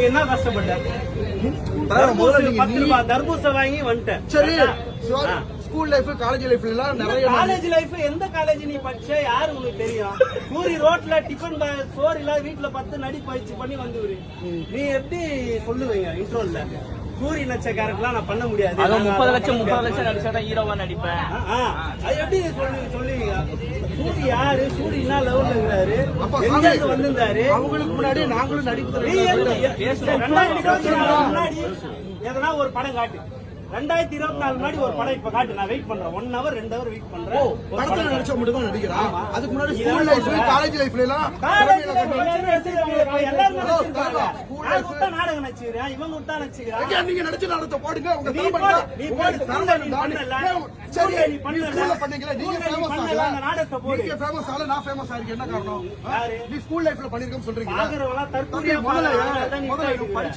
என்ன கஷ்டப்பட்ட? 10 ரூபாய் தர்பூசை வாங்கி வந்துட்டேன். சரி, ஸ்கூல் லைஃப் காலேஜ் லைஃப்ல எல்லாம் நிறைய காலேஜ் லைஃப் எந்த காலேஜ் நீ படிச்ச யாரு உனக்கு தெரியும்? சூரி ரோட்ல டிஃபன் சோறு இல்ல வீட்டுல 10 நடி பயிற்சி பண்ணி வந்துரு. நீ எப்படி சொல்லுவீங்க இன்ட்ரோல்ல? சூரிய நச்ச கேரக்டர்லாம் நான் பண்ண முடியாது. 30 லட்சம் நடிச்சாதான் ஹீரோவா நடிப்பேன். அது எப்படி சொல்லுவீங்க? சூரி யாரு? சூரி என்ன லெவல்ல இருக்கிறாரு? எங்க வந்திருந்தாரு? அவங்களுக்கு முன்னாடி நாங்களும் நடிப்பு 2024 முன்னாடி எதனா ஒரு படம் காட்டு. 2024 முன்னாடி ஒரு படம் இப்ப காட்டு. நான் வெயிட் பண்றேன். 1 hour 2 hour வெயிட் பண்றேன். படத்துல நடிச்ச மட்டும் தான் நடிக்கிறான். அதுக்கு முன்னாடி ஸ்கூல் லைஃப் காலேஜ் லைஃப்ல எல்லாம் எல்லாரும் நாடகம் நடிச்சுக்கிறேன். இவங்க விட்டா நடிச்சுக்கிறேன். நீங்க நடிச்ச நாடகத்தை போடுங்க. உங்க நீ நாடகத்தை போடு. ஃபேமஸ் ஆல நான் ஃபேமஸ் ஆயிருக்கேன். என்ன காரணம்? நீ ஸ்கூல் லைஃப்ல பண்ணிருக்கேன்னு சொல்றீங்க. தற்போதைய